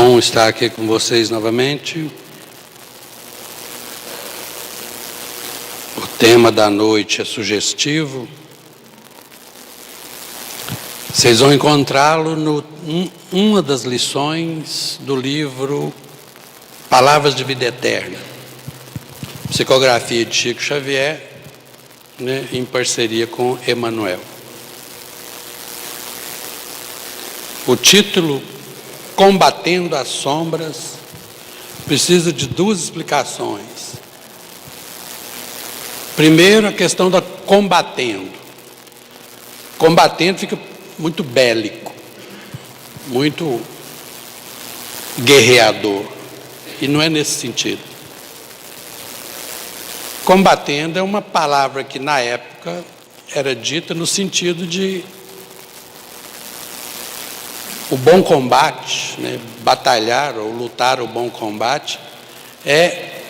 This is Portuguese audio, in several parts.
Bom estar aqui com vocês novamente. O tema da noite é sugestivo. Vocês vão encontrá-lo uma das lições do livro Palavras de Vida Eterna, psicografia de Chico Xavier, em parceria com Emmanuel. O título, Combatendo as Sombras, precisa de duas explicações. Primeiro, a questão da combatendo. Combatendo fica muito bélico, muito guerreador, e não é nesse sentido. Combatendo é uma palavra que na época era dita no sentido de o bom combate, batalhar ou lutar o bom combate, é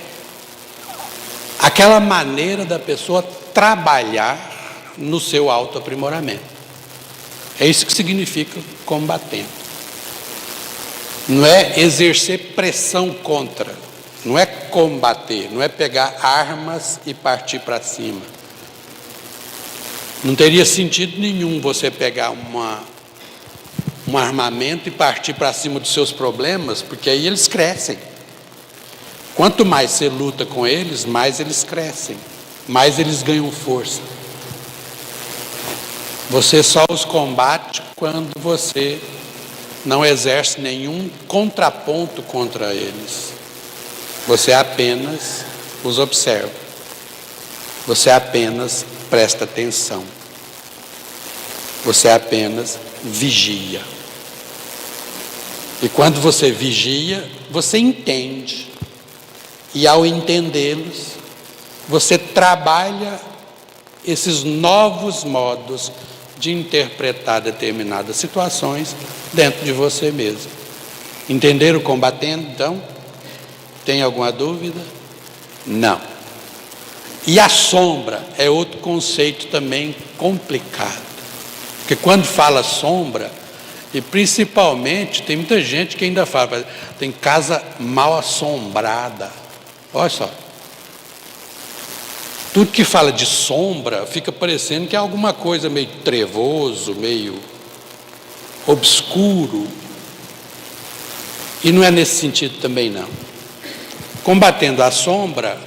aquela maneira da pessoa trabalhar no seu autoaprimoramento. É isso que significa combatendo. Não é exercer pressão contra, não é combater, não é pegar armas e partir para cima. Não teria sentido nenhum você pegar um armamento e partir para cima dos seus problemas, porque aí eles crescem. Quanto mais você luta com eles, mais eles crescem, mais eles ganham força. Você só os combate quando você não exerce nenhum contraponto contra eles. Você apenas os observa. Você apenas presta atenção. Você apenas vigia. E quando você vigia, você entende. E ao entendê-los, você trabalha esses novos modos de interpretar determinadas situações dentro de você mesmo. Entenderam combatendo, então? Tem alguma dúvida? Não. E a sombra é outro conceito também complicado. Porque quando fala sombra, e principalmente tem muita gente que ainda fala, tem casa mal assombrada. Olha só. Tudo que fala de sombra fica parecendo que é alguma coisa meio trevoso, meio obscuro. E não é nesse sentido também não. Combatendo a sombra,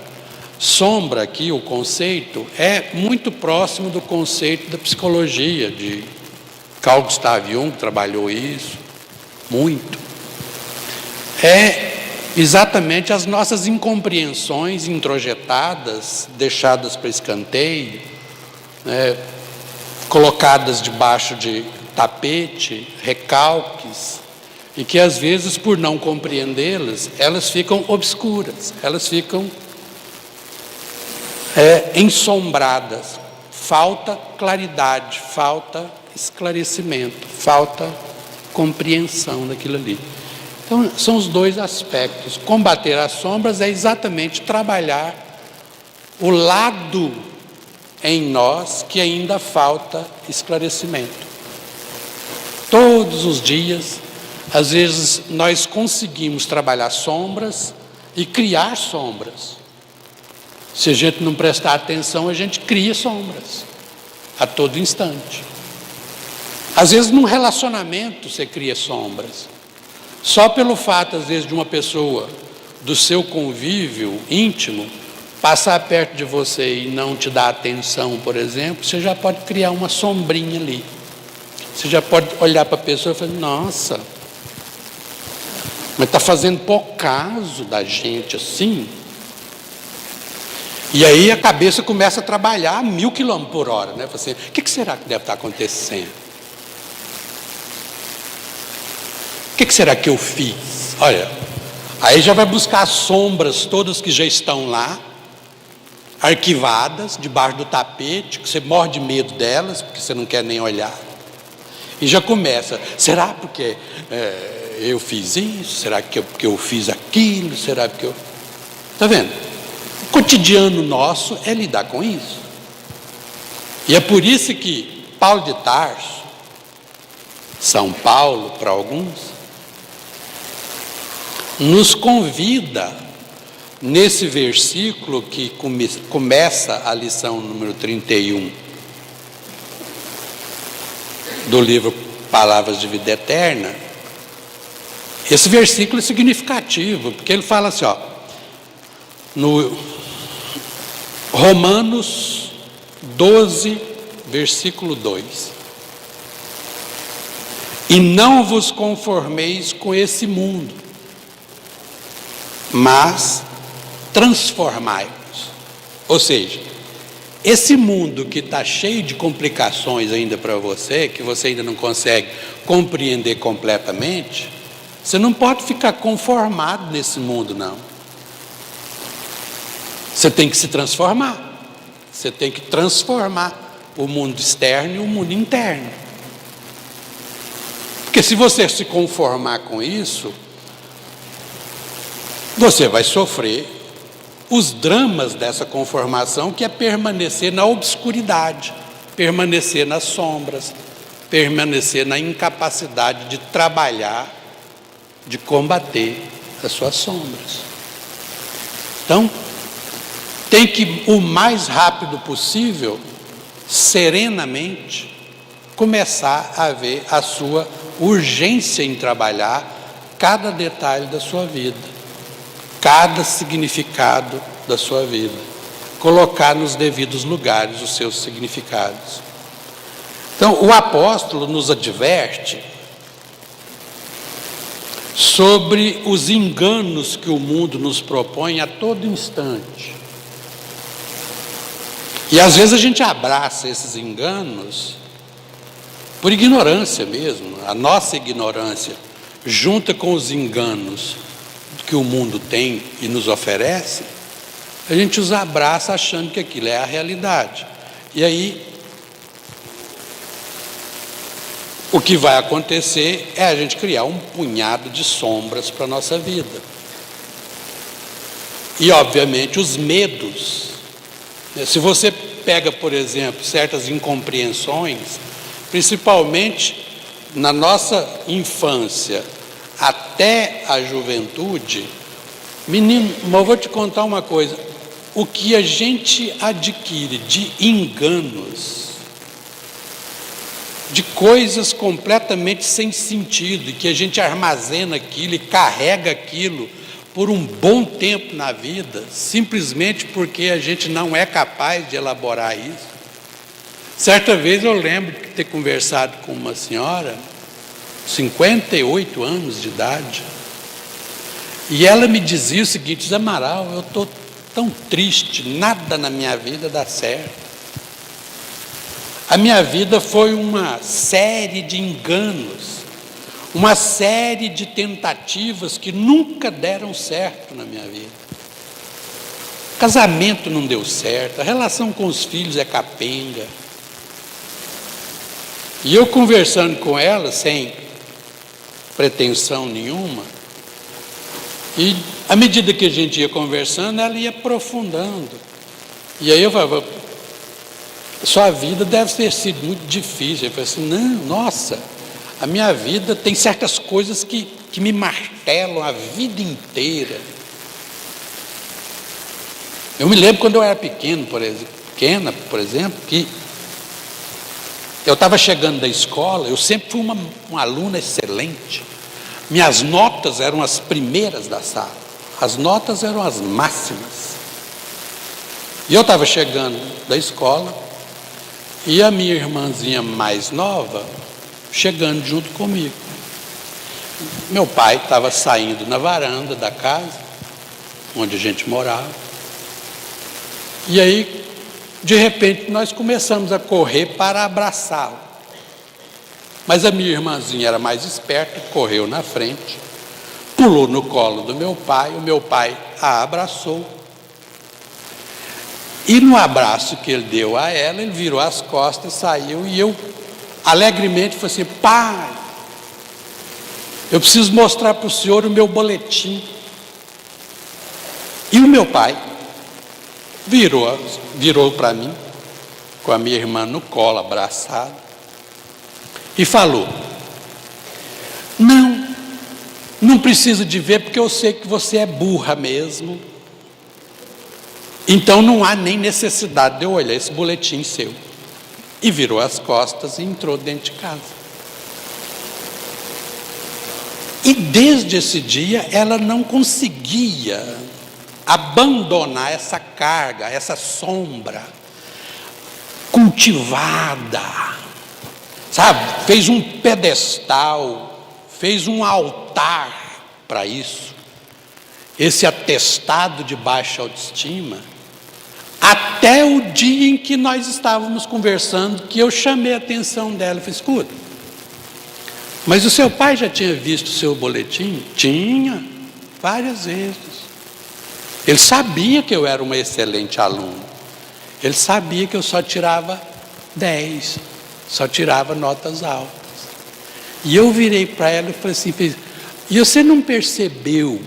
sombra aqui, o conceito, é muito próximo do conceito da psicologia, de Carl Gustav Jung, que trabalhou isso, muito. É exatamente as nossas incompreensões introjetadas, deixadas para escanteio, colocadas debaixo de tapete, recalques, e que às vezes, por não compreendê-las, elas ficam obscuras, elas ficam ensombradas. Falta claridade, falta esclarecimento, falta compreensão daquilo ali. Então, são os dois aspectos. Combater as sombras é exatamente trabalhar o lado em nós que ainda falta esclarecimento. Todos os dias, às vezes, nós conseguimos trabalhar sombras e criar sombras. Se a gente não prestar atenção, a gente cria sombras a todo instante. Às vezes, num relacionamento, você cria sombras. Só pelo fato, às vezes, de uma pessoa do seu convívio íntimo passar perto de você e não te dar atenção, por exemplo, você já pode criar uma sombrinha ali. Você já pode olhar para a pessoa e falar, nossa, mas está fazendo pouco caso da gente assim. E aí a cabeça começa a trabalhar a 1000 km/h, Fala assim, o que será que deve estar acontecendo? O que será que eu fiz? Olha, aí já vai buscar as sombras todas que já estão lá, arquivadas, debaixo do tapete, que você morre de medo delas, porque você não quer nem olhar. E já começa, será porque eu fiz isso? Será que porque eu fiz aquilo? Será porque eu... Está vendo? O cotidiano nosso é lidar com isso. E é por isso que Paulo de Tarso, São Paulo para alguns, nos convida, nesse versículo que começa a lição número 31 do livro Palavras de Vida Eterna. Esse versículo é significativo, porque ele fala assim, ó, no Romanos 12, versículo 2: e não vos conformeis com esse mundo, mas transformai-vos. Ou seja, esse mundo que está cheio de complicações ainda para você, que você ainda não consegue compreender completamente, você não pode ficar conformado nesse mundo, não. Você tem que se transformar. Você tem que transformar o mundo externo e o mundo interno. Porque se você se conformar com isso, você vai sofrer os dramas dessa conformação, que é permanecer na obscuridade, permanecer nas sombras, permanecer na incapacidade de trabalhar, de combater as suas sombras. Então, tem que, o mais rápido possível, serenamente, começar a ver a sua urgência em trabalhar cada detalhe da sua vida, cada significado da sua vida, colocar nos devidos lugares os seus significados. Então, o apóstolo nos adverte sobre os enganos que o mundo nos propõe a todo instante. E às vezes a gente abraça esses enganos por ignorância mesmo. A nossa ignorância, junta com os enganos que o mundo tem e nos oferece, a gente os abraça achando que aquilo é a realidade. E aí, o que vai acontecer é a gente criar um punhado de sombras para a nossa vida. E, obviamente, os medos. Se você pega, por exemplo, certas incompreensões, principalmente na nossa infância até a juventude, menino, mas eu vou te contar uma coisa: o que a gente adquire de enganos, de coisas completamente sem sentido, e que a gente armazena aquilo e carrega aquilo por um bom tempo na vida, simplesmente porque a gente não é capaz de elaborar isso. Certa vez eu lembro de ter conversado com uma senhora, 58 anos de idade, e ela me dizia o seguinte: Zé Amaral, eu estou tão triste, nada na minha vida dá certo. A minha vida foi uma série de enganos, uma série de tentativas que nunca deram certo na minha vida. Casamento não deu certo, a relação com os filhos é capenga. E eu conversando com ela, sem pretensão nenhuma, e à medida que a gente ia conversando, ela ia aprofundando. E aí eu falava: sua vida deve ter sido muito difícil. Eu falei assim: não, nossa, a minha vida tem certas coisas que me martelam a vida inteira. Eu me lembro quando eu era pequena, por exemplo, que eu estava chegando da escola, eu sempre fui uma aluna excelente. Minhas notas eram as primeiras da sala, as notas eram as máximas. E eu estava chegando da escola, e a minha irmãzinha mais nova chegando junto comigo. Meu pai estava saindo na varanda da casa onde a gente morava, e aí, de repente, nós começamos a correr para abraçá-lo. Mas a minha irmãzinha era mais esperta, correu na frente, pulou no colo do meu pai, o meu pai a abraçou. E no abraço que ele deu a ela, ele virou as costas, saiu, e eu alegremente falei assim: pai, eu preciso mostrar para o senhor o meu boletim. E o meu pai virou para mim, com a minha irmã no colo, abraçada, e falou: Não precisa de ver, porque eu sei que você é burra mesmo. Então não há nem necessidade de eu olhar esse boletim seu. E virou as costas e entrou dentro de casa. E desde esse dia ela não conseguia abandonar essa carga, essa sombra cultivada, sabe? Fez um pedestal, fez um altar para isso. Esse atestado de baixa autoestima, até o dia em que nós estávamos conversando, que eu chamei a atenção dela e falei: escuta, mas o seu pai já tinha visto o seu boletim? Tinha, várias vezes. Ele sabia que eu era uma excelente aluna. Ele sabia que eu só tirava 10, só tirava notas altas. E eu virei para ela e falei assim: e você não percebeu,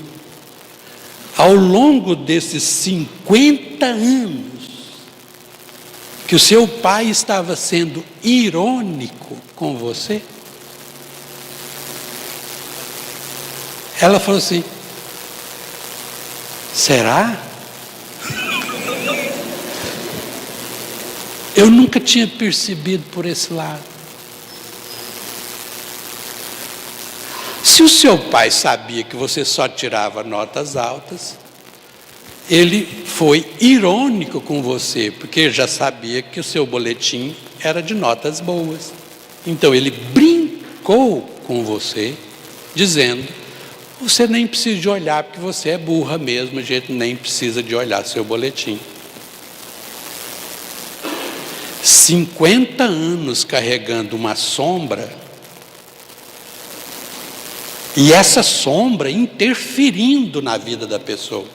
ao longo desses 50 anos, que o seu pai estava sendo irônico com você? Ela falou assim: será? Eu nunca tinha percebido por esse lado. Se o seu pai sabia que você só tirava notas altas, ele foi irônico com você, porque ele já sabia que o seu boletim era de notas boas. Então ele brincou com você, dizendo: você nem precisa de olhar, porque você é burra mesmo, a gente nem precisa de olhar seu boletim. 50 anos carregando uma sombra, e essa sombra interferindo na vida da pessoa.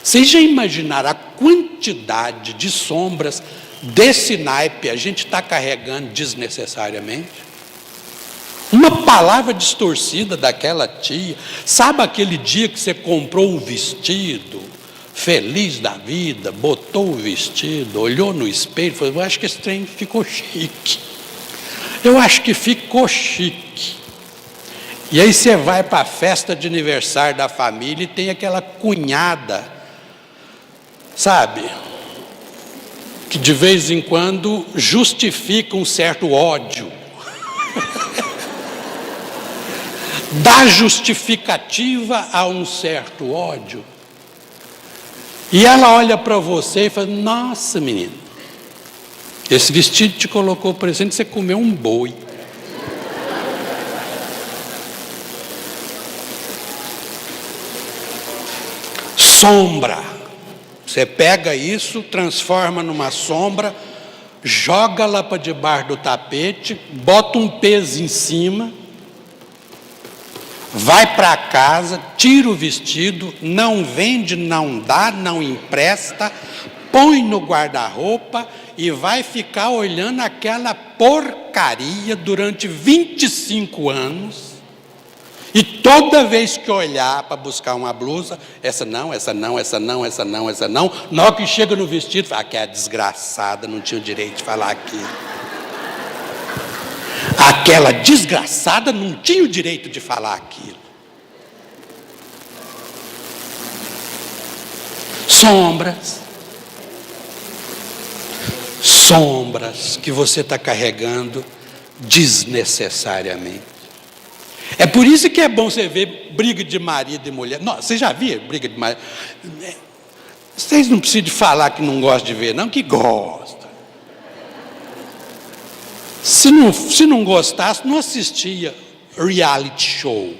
Vocês já imaginaram a quantidade de sombras desse naipe a gente está carregando desnecessariamente? Uma palavra distorcida daquela tia. Sabe aquele dia que você comprou um vestido, feliz da vida, botou o vestido, olhou no espelho e falou: eu acho que esse trem ficou chique. Eu acho que ficou chique. E aí você vai para a festa de aniversário da família e tem aquela cunhada, sabe, que de vez em quando justifica um certo ódio. Dá justificativa a um certo ódio. E ela olha para você e fala: nossa, menino, esse vestido te colocou parecendo que você comeu um boi. Sombra. Você pega isso, transforma numa sombra, joga lá para debaixo do tapete, bota um peso em cima, vai para casa, tira o vestido, não vende, não dá, não empresta, põe no guarda-roupa e vai ficar olhando aquela porcaria durante 25 anos. E toda vez que olhar para buscar uma blusa, essa não, essa não, essa não, essa não, essa não, na hora que chega no vestido, fala: que é desgraçada, não tinha o direito de falar aquilo. Aquela desgraçada não tinha o direito de falar aquilo. Sombras. Sombras que você está carregando desnecessariamente. É por isso que é bom você ver briga de marido e mulher. Não, você já viu briga de marido? Vocês não precisam de falar que não gostam de ver, não, que gostam. Se não gostasse, não assistia reality show.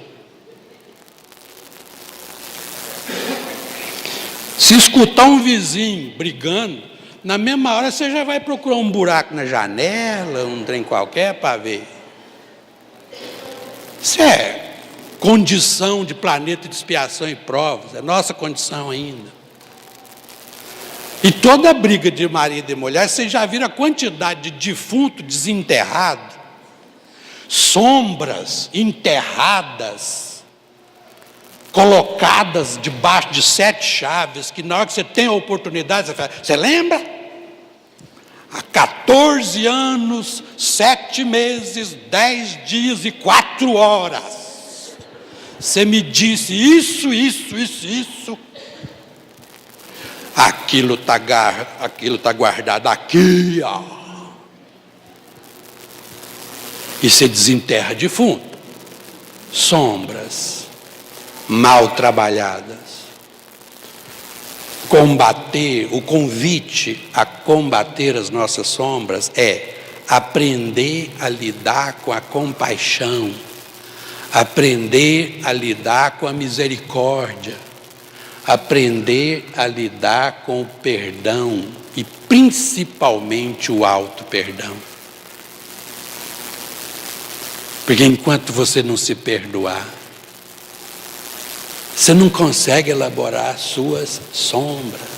Se escutar um vizinho brigando, na mesma hora você já vai procurar um buraco na janela, um trem qualquer para ver. Isso é condição de planeta de expiação e provas, é nossa condição ainda. E toda briga de marido e mulher, vocês já viram a quantidade de defunto desenterrado, sombras enterradas, colocadas debaixo de 7 chaves, que na hora que você tem a oportunidade, você fala: você lembra? Há 14 anos, 7 meses, 10 dias e 4 horas. você me disse isso. Aquilo está guardado aqui, ó. E você desenterra de fundo. Sombras mal trabalhadas. O convite a combater as nossas sombras é aprender a lidar com a compaixão, aprender a lidar com a misericórdia, aprender a lidar com o perdão e principalmente o auto-perdão. Porque enquanto você não se perdoar, você não consegue elaborar as suas sombras.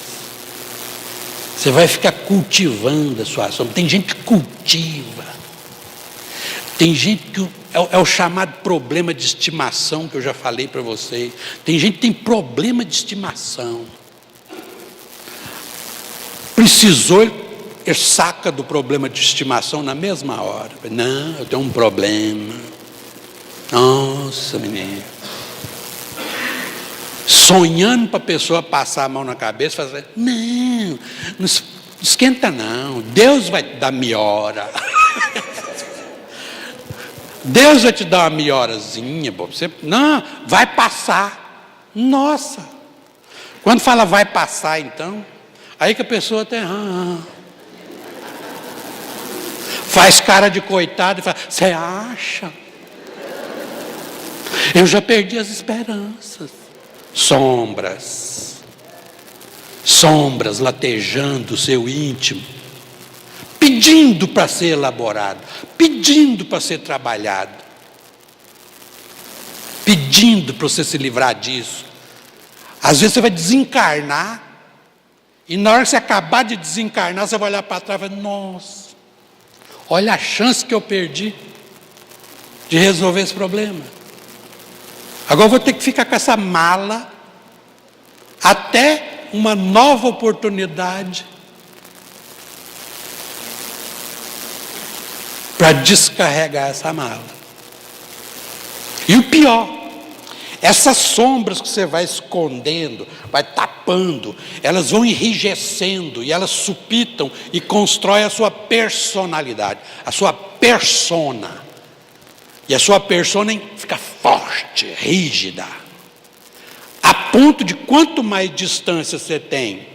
Você vai ficar cultivando a sua sombra. Tem gente que cultiva. Tem gente que é o chamado problema de estimação que eu já falei para vocês. Tem gente que tem problema de estimação. Precisou, ele saca do problema de estimação na mesma hora. Não, eu tenho um problema. Nossa, menino. Sonhando para a pessoa passar a mão na cabeça e fazer, não esquenta não, Deus vai te dar melhora. Deus vai te dar uma melhorazinha, você, não, vai passar. Nossa, quando fala vai passar então, aí que a pessoa tem, faz cara de coitado e fala, você acha? Eu já perdi as esperanças. Sombras latejando o seu íntimo, pedindo para ser elaborado, pedindo para ser trabalhado, pedindo para você se livrar disso. Às vezes você vai desencarnar, e na hora que você acabar de desencarnar, você vai olhar para trás e vai, nossa, olha a chance que eu perdi de resolver esse problema. Agora eu vou ter que ficar com essa mala até uma nova oportunidade para descarregar essa mala. E o pior, essas sombras que você vai escondendo, vai tapando, elas vão enrijecendo e elas supitam e constroem a sua personalidade, a sua persona. E a sua persona fica forte, rígida, a ponto de quanto mais distância você tem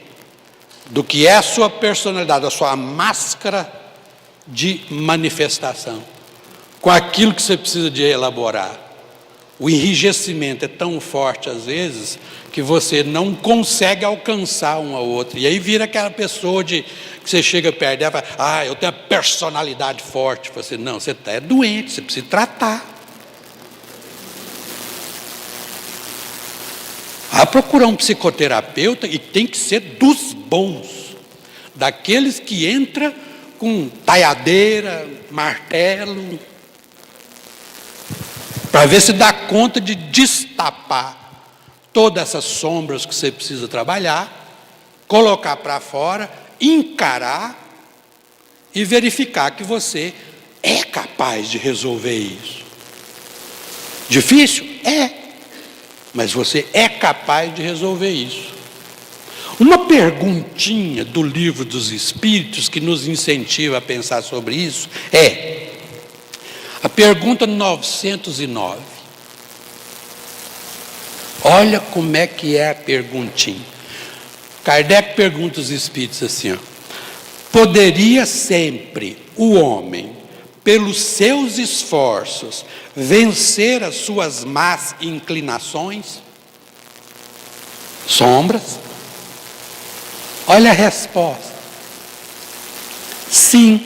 do que é a sua personalidade, a sua máscara de manifestação, com aquilo que você precisa de elaborar, o enrijecimento é tão forte às vezes que você não consegue alcançar um ao outro. E aí vira aquela pessoa que você chega perto dela e fala, eu tenho a personalidade forte. Você, não, você é doente, você precisa tratar. Vai procurar um psicoterapeuta e tem que ser dos bons, daqueles que entra com taiadeira, martelo, para ver se dá conta de destapar todas essas sombras que você precisa trabalhar, colocar para fora, encarar e verificar que você é capaz de resolver isso. Difícil? É. Mas você é capaz de resolver isso. Uma perguntinha do Livro dos Espíritos que nos incentiva a pensar sobre isso é a pergunta 909. Olha como é que é a perguntinha. Kardec pergunta aos espíritos assim, poderia sempre o homem, pelos seus esforços, vencer as suas más inclinações? Sombras? Olha a resposta. Sim.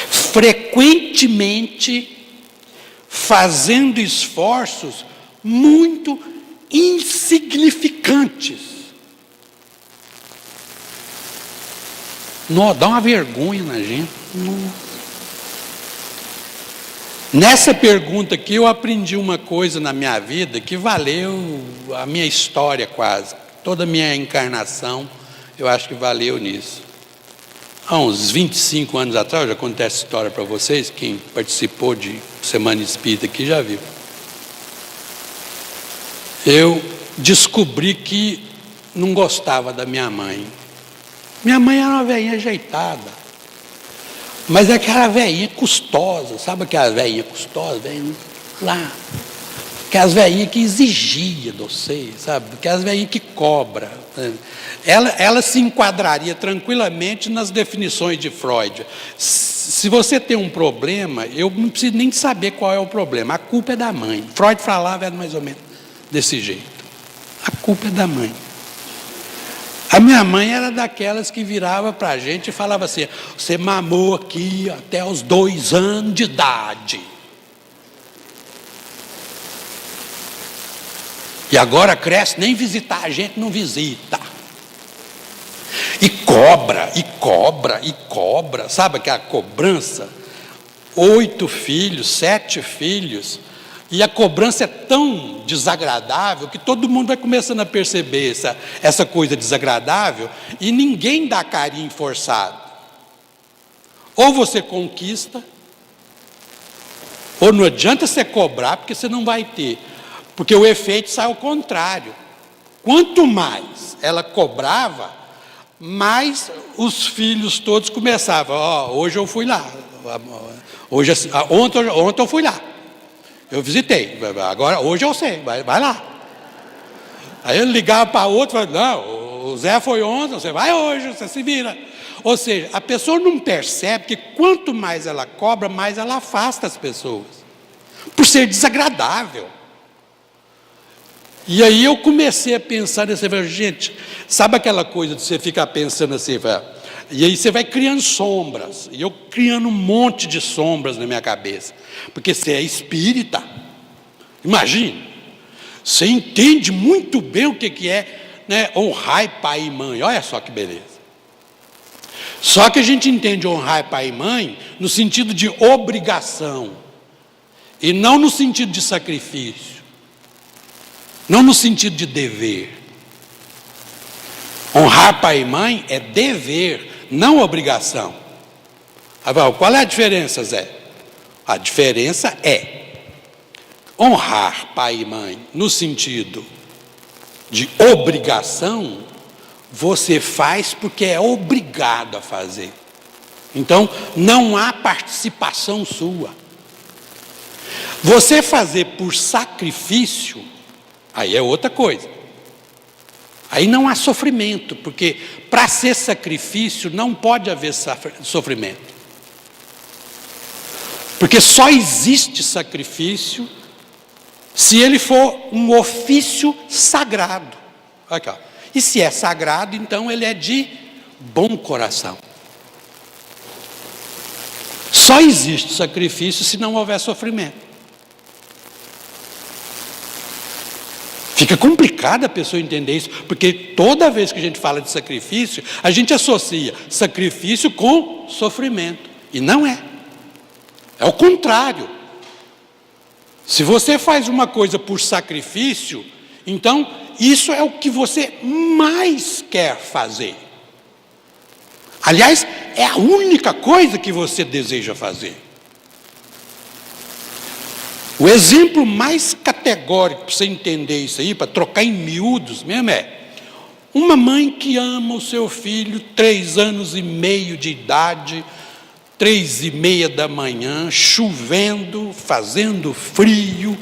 Frequentemente fazendo esforços muito insignificantes. Não, dá uma vergonha na gente. Não. Nessa pergunta aqui eu aprendi uma coisa na minha vida que valeu a minha história quase. Toda a minha encarnação eu acho que valeu nisso. Há uns 25 anos atrás, eu já contei essa história para vocês, quem participou de Semana Espírita aqui já viu. eu descobri que não gostava da minha mãe. Minha mãe era uma velhinha ajeitada, mas é aquela velhinha custosa, sabe aquela velhinha custosa, velhinha lá, aquelas velhinhas que exigia de você, sabe? Aquelas velhinhas que cobra. Ela se enquadraria tranquilamente nas definições de Freud. Se você tem um problema, eu não preciso nem saber qual é o problema, a culpa é da mãe. Freud falava mais ou menos desse jeito. A culpa é da mãe. A minha mãe era daquelas que virava para a gente e falava assim: você mamou aqui até os 2 anos de idade. E agora cresce, nem visitar a gente não visita. E cobra, e cobra, e cobra. Sabe aquela cobrança? 8 filhos, 7 filhos. E a cobrança é tão desagradável que todo mundo vai começando a perceber essa coisa desagradável e ninguém dá carinho forçado. Ou você conquista, ou não adianta você cobrar, porque você não vai ter. Porque o efeito sai ao contrário. Quanto mais ela cobrava, mais os filhos todos começavam. Hoje eu fui lá. Ontem eu fui lá. Eu visitei, agora, hoje eu sei, vai lá. Aí ele ligava para outro e falava: não, o Zé foi ontem, você vai hoje, você se vira. Ou seja, a pessoa não percebe que quanto mais ela cobra, mais ela afasta as pessoas, por ser desagradável. E aí eu comecei a pensar nessa, gente, sabe aquela coisa de você ficar pensando assim, e aí você vai criando sombras, e eu criando um monte de sombras na minha cabeça, porque você é espírita, imagina, você entende muito bem o que é, né, honrar pai e mãe, olha só que beleza. Só que a gente entende honrar pai e mãe no sentido de obrigação, e não no sentido de sacrifício, não no sentido de dever. Honrar pai e mãe é dever, não obrigação. Qual é a diferença, Zé? A diferença é honrar pai e mãe no sentido de obrigação, você faz porque é obrigado a fazer. Então, não há participação sua. Você fazer por sacrifício, aí é outra coisa. Aí não há sofrimento, porque para ser sacrifício não pode haver sofrimento. Porque só existe sacrifício se ele for um ofício sagrado. Aqui, ó. E se é sagrado, então ele é de bom coração. Só existe sacrifício se não houver sofrimento. Fica complicado a pessoa entender isso, porque toda vez que a gente fala de sacrifício, a gente associa sacrifício com sofrimento. E não é. É o contrário. Se você faz uma coisa por sacrifício, então isso é o que você mais quer fazer. Aliás, é a única coisa que você deseja fazer. O exemplo mais categórico para você entender isso aí, para trocar em miúdos mesmo, é uma mãe que ama o seu filho, 3 anos e meio de idade, 3:30 da manhã, chovendo, fazendo frio,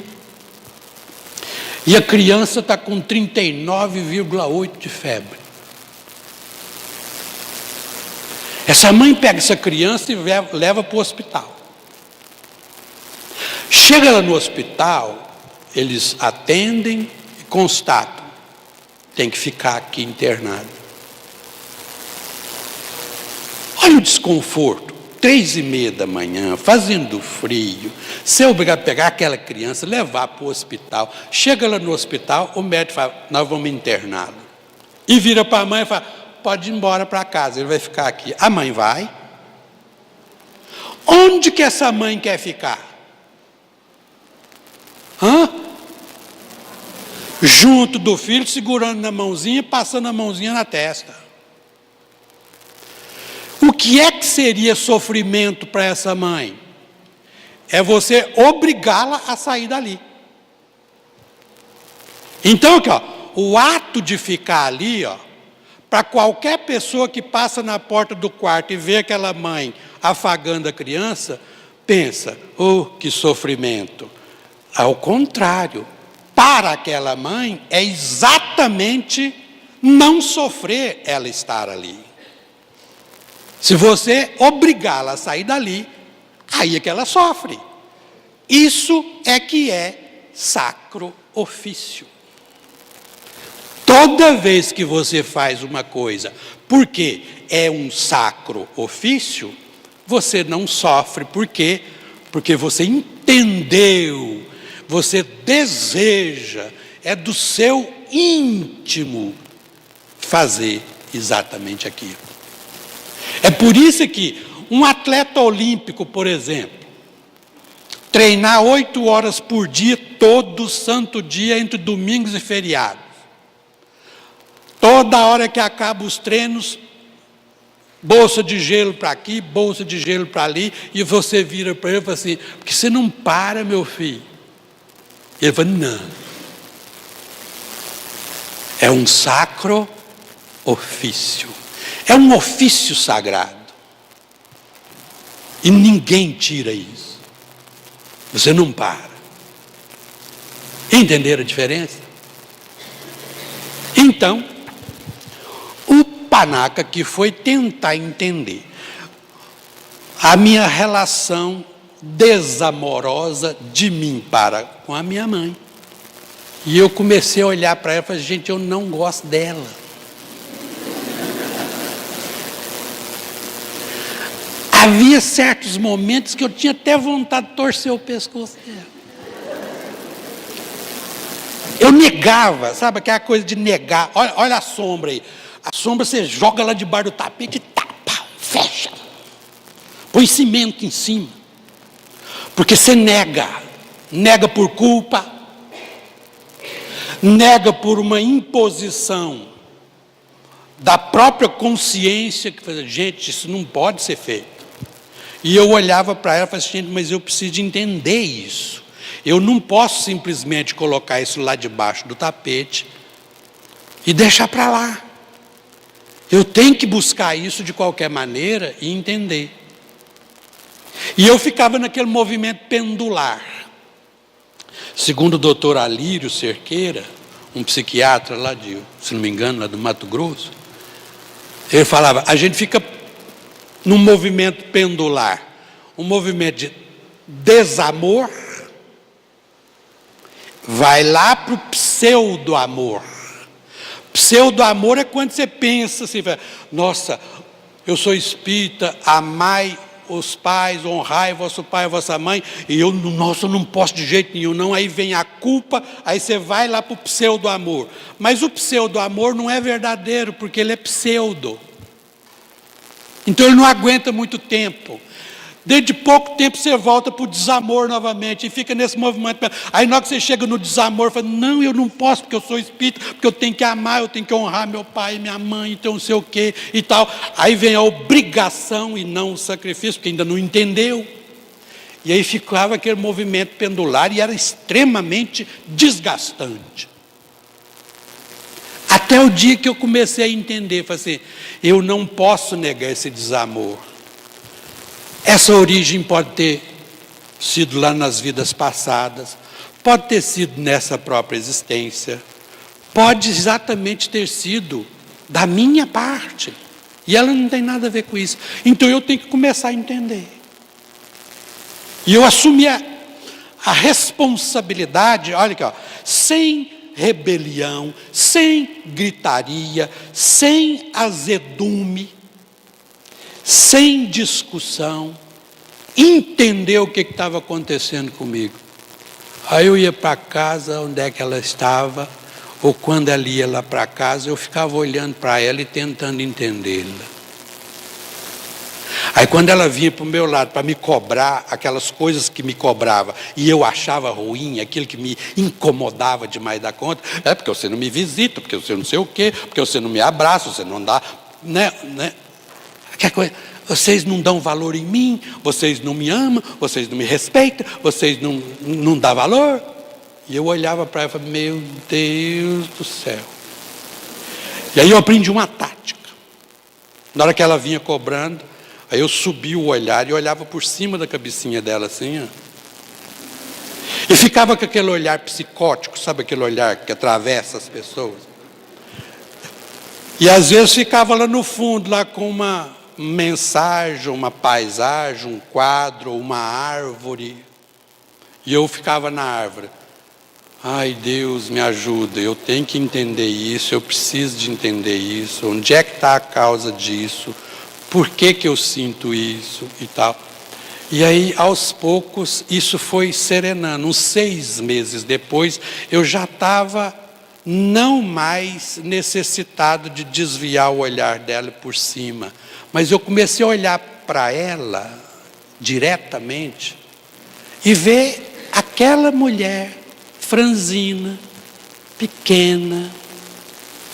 e a criança está com 39,8 de febre. Essa mãe pega essa criança e leva para o hospital. Chega lá no hospital, eles atendem e constatam: tem que ficar aqui internado. Olha o desconforto, 3:30 da manhã, fazendo frio, ser obrigado a pegar aquela criança, levar para o hospital. Chega lá no hospital, o médico fala: nós vamos interná-lo. E vira para a mãe e fala: pode ir embora para casa, ele vai ficar aqui. A mãe vai. Onde que essa mãe quer ficar? Junto do filho, segurando na mãozinha, passando a mãozinha na testa. O que é que seria sofrimento para essa mãe? É você obrigá-la a sair dali. Então, aqui, ó, o ato de ficar ali, ó, para qualquer pessoa que passa na porta do quarto e vê aquela mãe afagando a criança, pensa, oh, que sofrimento. Ao contrário, para aquela mãe é exatamente não sofrer ela estar ali. Se você obrigá-la a sair dali, aí é que ela sofre. Isso é que é sacro ofício. Toda vez que você faz uma coisa porque é um sacro ofício, você não sofre. Por quê? Porque você entendeu, você deseja, é do seu íntimo fazer exatamente aquilo. É por isso que um atleta olímpico, por exemplo, treinar 8 horas por dia, todo santo dia, entre domingos e feriados. Toda hora que acaba os treinos, bolsa de gelo para aqui, bolsa de gelo para ali, e você vira para ele e fala assim, porque você não para, meu filho? Ele fala, não. É um sacro ofício. É um ofício sagrado. E ninguém tira isso. Você não para. Entenderam a diferença? Então, o panaca que foi tentar entender a minha relação desamorosa de mim para com a minha mãe. E eu comecei a olhar para ela e falei, gente, eu não gosto dela. Havia certos momentos que eu tinha até vontade de torcer o pescoço dela. Eu negava, sabe aquela coisa de negar. Olha a sombra aí. A sombra você joga lá debaixo do tapete e tapa, fecha. Põe cimento em cima. Porque você nega. Nega por culpa. Nega por uma imposição da própria consciência que fala, gente, isso não pode ser feito. E eu olhava para ela e falava assim, gente, mas eu preciso de entender isso. Eu não posso simplesmente colocar isso lá debaixo do tapete e deixar para lá. Eu tenho que buscar isso de qualquer maneira e entender. E eu ficava naquele movimento pendular. Segundo o doutor Alírio Cerqueira, um psiquiatra lá de, se não me engano, lá do Mato Grosso, ele falava, a gente fica num movimento pendular, um movimento de desamor, vai lá para o pseudo-amor. Pseudo-amor é quando você pensa assim, nossa, eu sou espírita, amai os pais, honrai vosso pai e vossa mãe, e eu, nossa, eu não posso de jeito nenhum, não. Aí vem a culpa, aí você vai lá para o pseudo-amor. Mas o pseudo-amor não é verdadeiro, porque ele é pseudo. Então ele não aguenta muito tempo. Dentro de pouco tempo você volta para o desamor novamente e fica nesse movimento. Aí na hora que você chega no desamor, fala, não, eu não posso porque eu sou espírita, porque eu tenho que amar, eu tenho que honrar meu pai e minha mãe, então não sei o quê e tal. Aí vem a obrigação e não o sacrifício, porque ainda não entendeu. E aí ficava aquele movimento pendular e era extremamente desgastante. Até o dia que eu comecei a entender, falei assim, eu não posso negar esse desamor. Essa origem pode ter sido lá nas vidas passadas, pode ter sido nessa própria existência, pode exatamente ter sido da minha parte, e ela não tem nada a ver com isso. Então eu tenho que começar a entender. E eu assumi a responsabilidade, olha aqui, ó, sem rebelião, sem gritaria, sem azedume, sem discussão, entender o que estava acontecendo comigo. Aí eu ia para casa, onde é que ela estava, ou quando ela ia lá para casa, eu ficava olhando para ela e tentando entendê-la. Aí quando ela vinha para o meu lado para me cobrar aquelas coisas que me cobrava e eu achava ruim, aquilo que me incomodava demais da conta, é porque você não me visita, porque você não sei o quê, porque você não me abraça, você não dá, né? Aquela coisa, vocês não dão valor em mim, vocês não me amam, vocês não me respeitam, vocês não dão valor. E eu olhava para ela e falava, meu Deus do céu. E aí eu aprendi uma tática. Na hora que ela vinha cobrando, aí eu subi o olhar e olhava por cima da cabecinha dela assim, ó. E ficava com aquele olhar psicótico, sabe aquele olhar que atravessa as pessoas? E às vezes ficava lá no fundo, lá com uma mensagem, uma paisagem, um quadro, uma árvore. E eu ficava na árvore. Ai, Deus, me ajuda, eu tenho que entender isso, eu preciso de entender isso. Onde é que está a causa disso? Por que que eu sinto isso e tal? E aí, aos poucos, isso foi serenando. Uns 6 meses depois, eu já estava não mais necessitado de desviar o olhar dela por cima. Mas eu comecei a olhar para ela diretamente e ver aquela mulher franzina, pequena,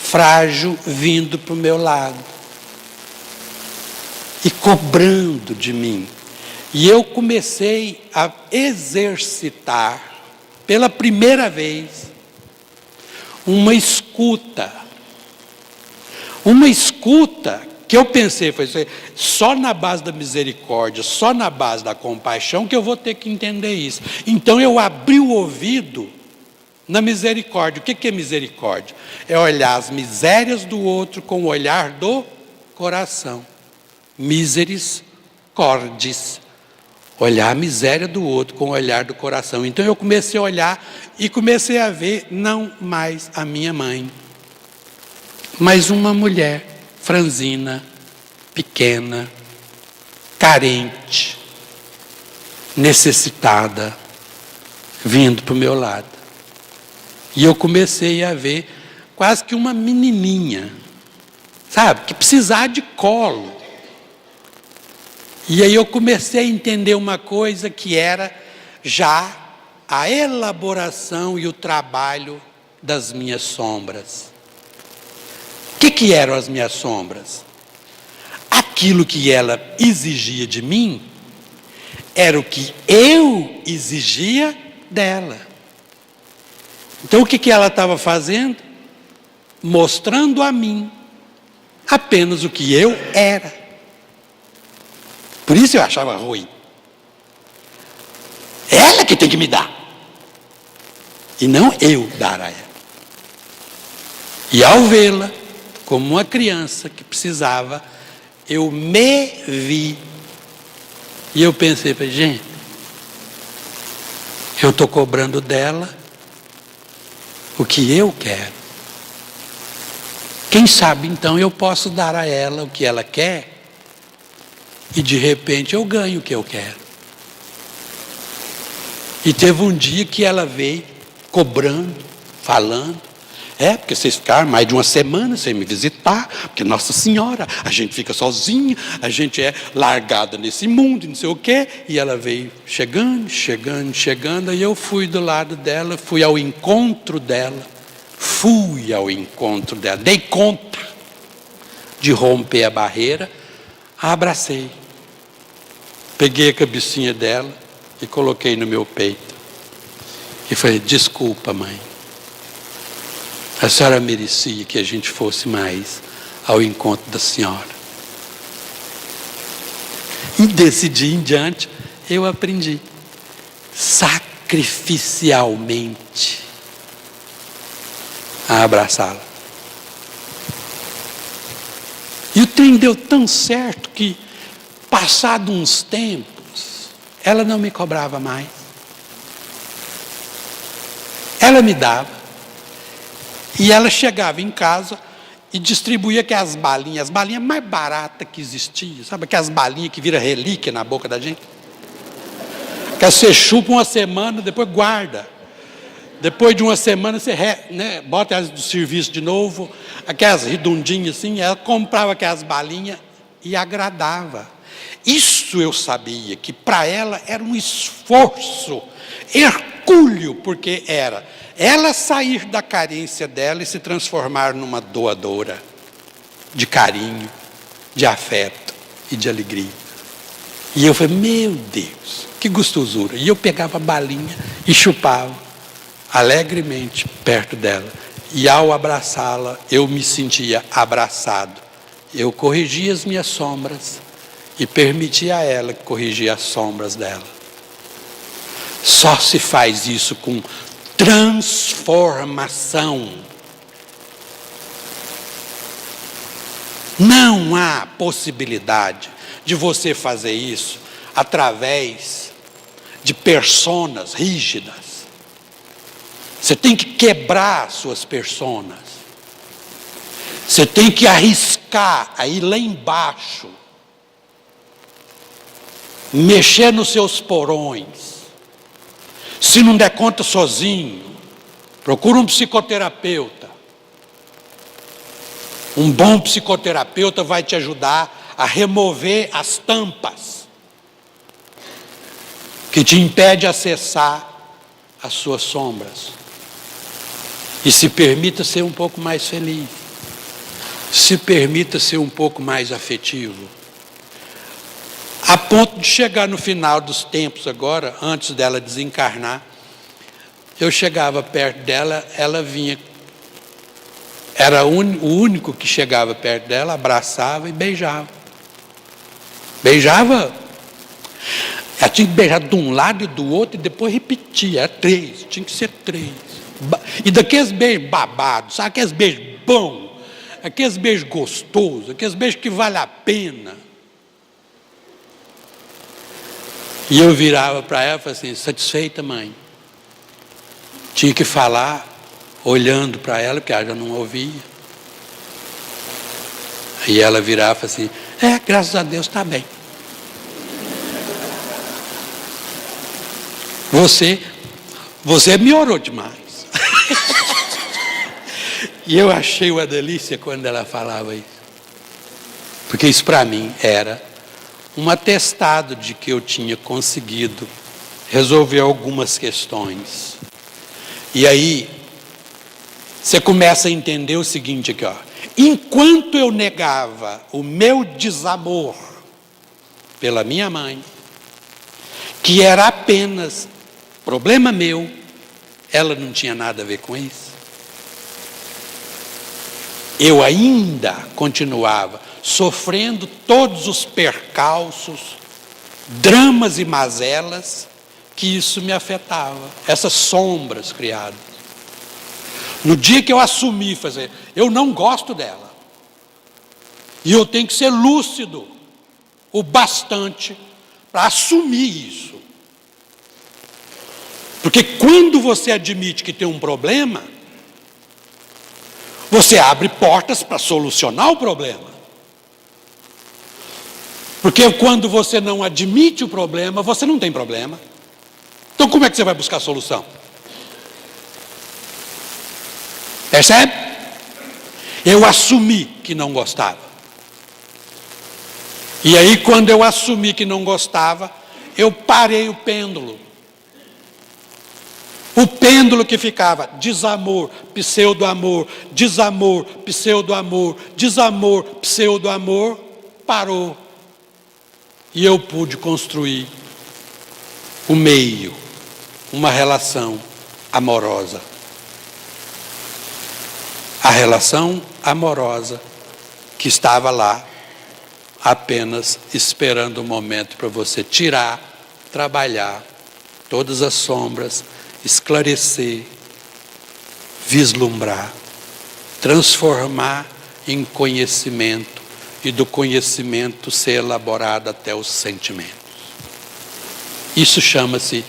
frágil, vindo para o meu lado e cobrando de mim. E eu comecei a exercitar, pela primeira vez, uma escuta que eu pensei, foi só na base da misericórdia, só na base da compaixão que eu vou ter que entender isso. Então eu abri o ouvido na misericórdia. O que é misericórdia? É olhar as misérias do outro com o olhar do coração. Miseris cordis. Olhar a miséria do outro com o olhar do coração. Então eu comecei a olhar e comecei a ver não mais a minha mãe, mas uma mulher franzina, pequena, carente, necessitada, vindo para o meu lado. E eu comecei a ver quase que uma menininha, sabe, que precisava de colo. E aí eu comecei a entender uma coisa que era já a elaboração e o trabalho das minhas sombras. O que eram as minhas sombras? Aquilo que ela exigia de mim era o que eu exigia dela. Então o que ela estava fazendo? Mostrando a mim apenas o que eu era. Por isso eu achava ruim. Ela que tem que me dar. E não eu dar a ela. E ao vê-la como uma criança que precisava, eu me vi. E eu pensei, gente, eu estou cobrando dela o que eu quero. Quem sabe então eu posso dar a ela o que ela quer e de repente eu ganho o que eu quero. E teve um dia que ela veio cobrando, falando, porque vocês ficaram mais de uma semana sem me visitar, porque Nossa Senhora, a gente fica sozinha, a gente é largada nesse mundo, não sei o quê. E ela veio chegando, e eu fui do lado dela, fui ao encontro dela, dei conta de romper a barreira, a abracei, peguei a cabecinha dela e coloquei no meu peito. E falei, desculpa, mãe. A senhora merecia que a gente fosse mais ao encontro da senhora. E desse dia em diante, eu aprendi sacrificialmente a abraçá-la. E o trem deu tão certo que, passado uns tempos, ela não me cobrava mais. Ela me dava. E ela chegava em casa e distribuía aquelas balinhas, as balinhas mais baratas que existiam, sabe? Aquelas balinhas que viram relíquia na boca da gente. Que você chupa uma semana, depois guarda. Depois de uma semana você bota elas do serviço de novo, aquelas redondinhas assim. Ela comprava aquelas balinhas e agradava. Isso eu sabia que para ela era um esforço hercúleo, porque era ela sair da carência dela e se transformar numa doadora de carinho, de afeto e de alegria. E eu falei, meu Deus, que gostosura. E eu pegava a balinha e chupava alegremente perto dela. E ao abraçá-la, eu me sentia abraçado. Eu corrigia as minhas sombras e permitia a ela corrigir as sombras dela. Só se faz isso com transformação. Não há possibilidade de você fazer isso através de personas rígidas. Você tem que quebrar suas personas. Você tem que arriscar a ir lá embaixo. Mexer nos seus porões. Se não der conta sozinho, procura um psicoterapeuta. Um bom psicoterapeuta vai te ajudar a remover as tampas que te impede de acessar as suas sombras. E se permita ser um pouco mais feliz. Se permita ser um pouco mais afetivo. A ponto de chegar no final dos tempos agora, antes dela desencarnar, eu chegava perto dela, ela vinha. Era o único que chegava perto dela, abraçava e beijava. Beijava. Ela tinha que beijar de um lado e do outro e depois repetia. Era 3, tinha que ser 3. E daqueles beijos babados, sabe? Aqueles beijos bons, aqueles beijos gostosos, aqueles beijos que vale a pena. E eu virava para ela e falava assim, satisfeita, mãe? Tinha que falar olhando para ela, porque ela já não ouvia. E ela virava e falava assim, graças a Deus está bem. Você melhorou demais. E eu achei uma delícia quando ela falava isso. Porque isso para mim era um atestado de que eu tinha conseguido resolver algumas questões. E aí, você começa a entender o seguinte aqui, ó. Enquanto eu negava o meu desamor pela minha mãe, que era apenas problema meu, ela não tinha nada a ver com isso. Eu ainda continuava sofrendo todos os percalços, dramas e mazelas que isso me afetava, essas sombras criadas. No dia que eu assumi, eu não gosto dela, e eu tenho que ser lúcido o bastante para assumir isso. Porque quando você admite que tem um problema, você abre portas para solucionar o problema. Porque quando você não admite o problema, você não tem problema. Então como é que você vai buscar a solução? Percebe? Eu assumi que não gostava. E aí quando eu assumi que não gostava, eu parei o pêndulo. O pêndulo que ficava desamor, pseudo-amor, desamor, pseudo-amor, desamor, pseudo-amor, parou. E eu pude construir o meio, uma relação amorosa. A relação amorosa que estava lá, apenas esperando o momento para você tirar, trabalhar todas as sombras, esclarecer, vislumbrar, transformar em conhecimento e do conhecimento ser elaborado até os sentimentos. Isso chama-se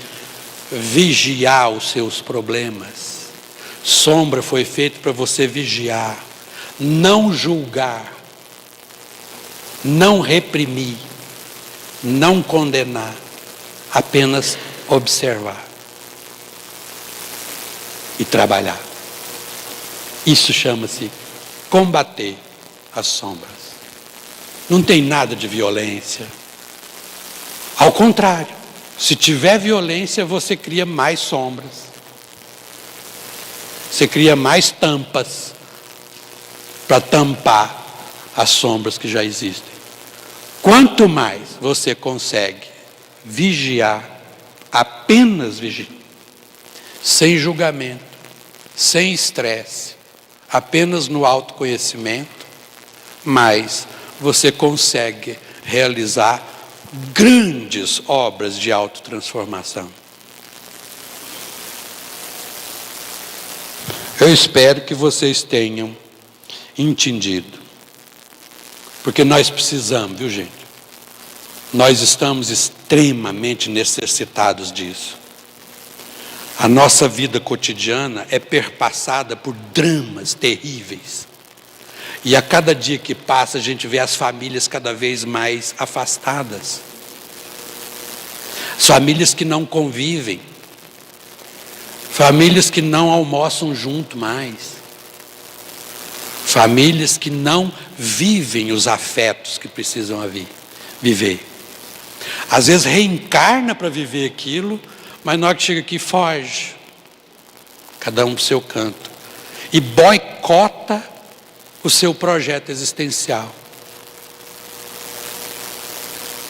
vigiar os seus problemas. Sombra foi feito para você vigiar, não julgar, não reprimir, não condenar, apenas observar e trabalhar. Isso chama-se combater as sombras. Não tem nada de violência. Ao contrário, se tiver violência, você cria mais sombras. Você cria mais tampas para tampar as sombras que já existem. Quanto mais você consegue vigiar, apenas vigiar, sem julgamento, sem estresse, apenas no autoconhecimento, mas você consegue realizar grandes obras de autotransformação. Eu espero que vocês tenham entendido, porque nós precisamos, viu gente? Nós estamos extremamente necessitados disso. A nossa vida cotidiana é perpassada por dramas terríveis. E a cada dia que passa, a gente vê as famílias cada vez mais afastadas. As famílias que não convivem. Famílias que não almoçam junto mais. Famílias que não vivem os afetos que precisam viver. Às vezes reencarna para viver aquilo, mas na hora que chega aqui foge. Cada um para o seu canto. E boicota o seu projeto existencial.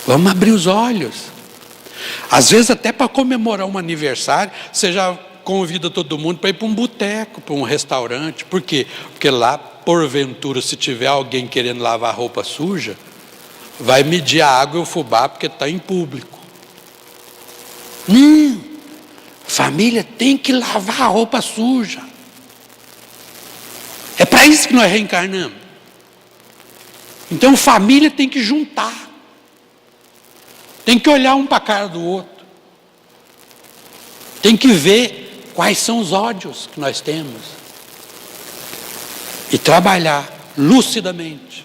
Vamos abrir os olhos. Às vezes até para comemorar um aniversário, você já convida todo mundo para ir para um boteco, para um restaurante. Por quê? Porque lá, porventura, se tiver alguém querendo lavar roupa suja, vai medir a água e o fubá porque está em público. Não, família tem que lavar a roupa suja. É para isso que nós reencarnamos. Então família tem que juntar. Tem que olhar um para a cara do outro. Tem que ver quais são os ódios que nós temos. E trabalhar lucidamente,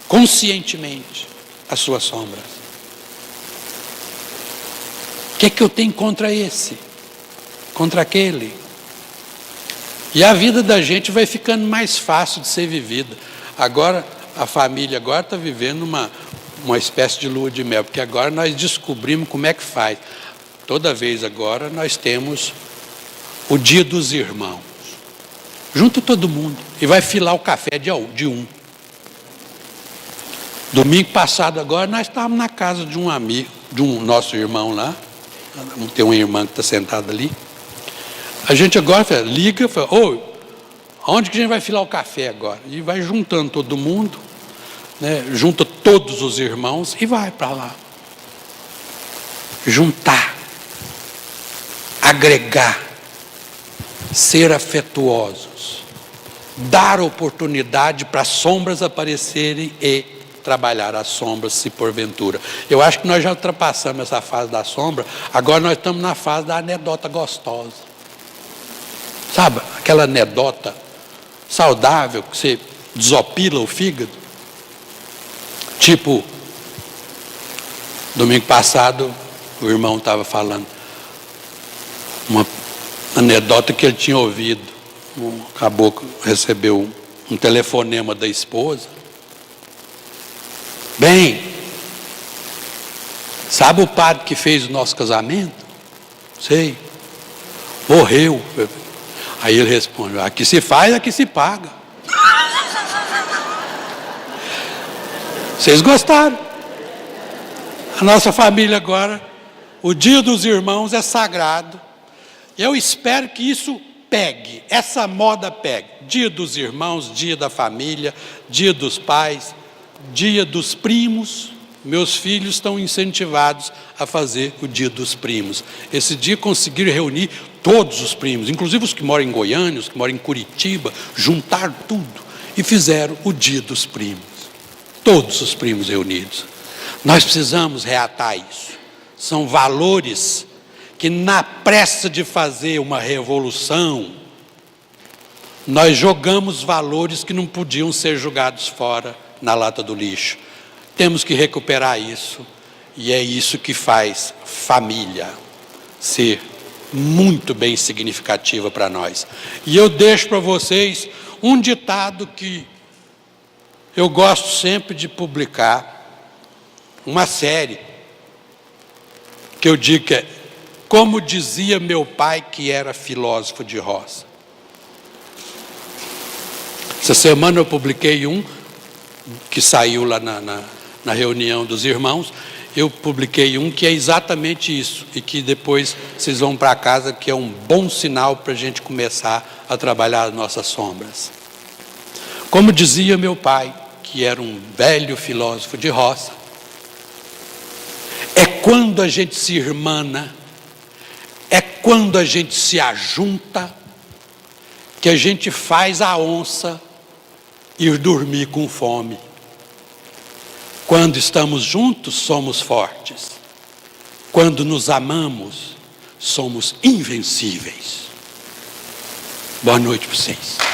conscientemente, as suas sombras. O que é que eu tenho contra esse? Contra aquele? E a vida da gente vai ficando mais fácil de ser vivida. Agora, a família agora está vivendo uma espécie de lua de mel, porque agora nós descobrimos como é que faz. Toda vez agora nós temos o dia dos irmãos. Junta todo mundo e vai filar o café de um. Domingo passado agora nós estávamos na casa de um amigo, de um nosso irmão lá. Tem uma irmã que está sentada ali. A gente agora liga e fala, onde que a gente vai filar o café agora? E vai juntando todo mundo, né? Junta todos os irmãos e vai para lá. Juntar, agregar, ser afetuosos, dar oportunidade para as sombras aparecerem e trabalhar as sombras, se porventura. Eu acho que nós já ultrapassamos essa fase da sombra, agora nós estamos na fase da anedota gostosa. Sabe, aquela anedota saudável que você desopila o fígado? Tipo, domingo passado, o irmão estava falando uma anedota que ele tinha ouvido. Um caboclo recebeu um telefonema da esposa. Bem, sabe o padre que fez o nosso casamento? Sei. Morreu. Aí ele responde, aqui se faz, aqui se paga. Vocês gostaram? A nossa família agora, o dia dos irmãos é sagrado. Eu espero que isso pegue, essa moda pegue. Dia dos irmãos, dia da família, dia dos pais, dia dos primos. Meus filhos estão incentivados a fazer o dia dos primos. Esse dia conseguiram reunir todos os primos, inclusive os que moram em Goiânia, os que moram em Curitiba, juntaram tudo e fizeram o dia dos primos. Todos os primos reunidos. Nós precisamos reatar isso. São valores que na pressa de fazer uma revolução, nós jogamos valores que não podiam ser jogados fora na lata do lixo. Temos que recuperar isso, e é isso que faz família ser muito bem significativa para nós. E eu deixo para vocês um ditado que eu gosto sempre de publicar, uma série, que eu digo que é como dizia meu pai que era filósofo de roça. Essa semana eu publiquei um que saiu lá na reunião dos irmãos, eu publiquei um que é exatamente isso, e que depois vocês vão para casa, que é um bom sinal para a gente começar a trabalhar as nossas sombras. Como dizia meu pai, que era um velho filósofo de roça, é quando a gente se irmana, é quando a gente se ajunta, que a gente faz a onça ir dormir com fome. Quando estamos juntos, somos fortes. Quando nos amamos, somos invencíveis. Boa noite para vocês.